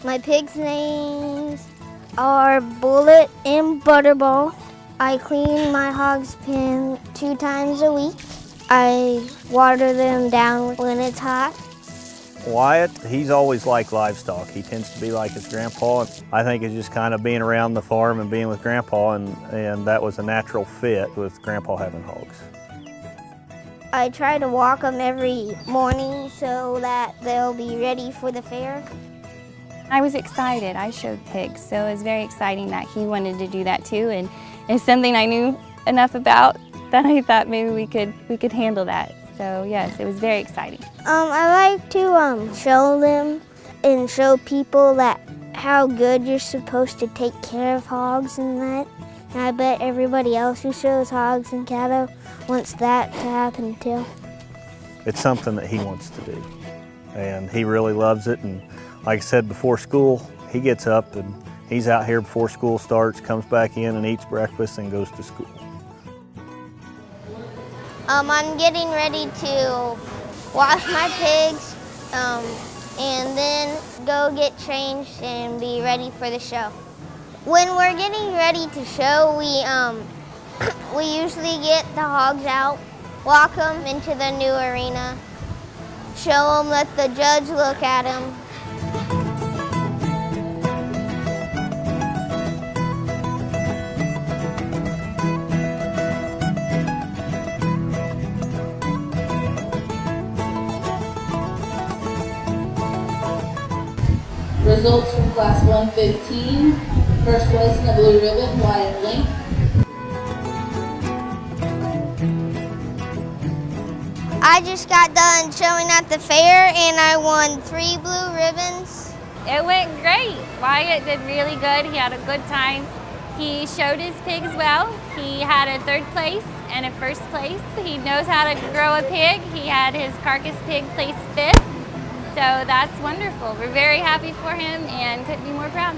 My pigs' names are Bullet and Butterball. I clean my hog's pen 2 times a week. I water them down when it's hot. Wyatt, he's always liked livestock. He tends to be like his grandpa. I think it's just kind of being around the farm and being with grandpa, and that was a natural fit with grandpa having hogs. I try to walk them every morning so that they'll be ready for the fair. I was excited. I showed pigs, so it was very exciting that he wanted to do that too, and it's something I knew enough about that I thought maybe we could handle that. So yes, it was very exciting. I like to show them and show people that how good you're supposed to take care of hogs and that. And I bet everybody else who shows hogs and cattle wants that to happen too. It's something that he wants to do, and he really loves it. And like I said, before school, he gets up and he's out here before school starts, comes back in and eats breakfast and goes to school. I'm getting ready to wash my pigs and then go get changed and be ready for the show. When we're getting ready to show, we usually get the hogs out, walk them into the new arena, show them, let the judge look at them. Results from Class 115. First place in the blue ribbon, Wyatt Link. I just got done showing at the fair and I won 3 blue ribbons. It went great. Wyatt did really good. He had a good time. He showed his pigs well. He had a 3rd place and a 1st place. He knows how to grow a pig. He had his carcass pig place 5th. So that's wonderful. We're very happy for him and couldn't be more proud.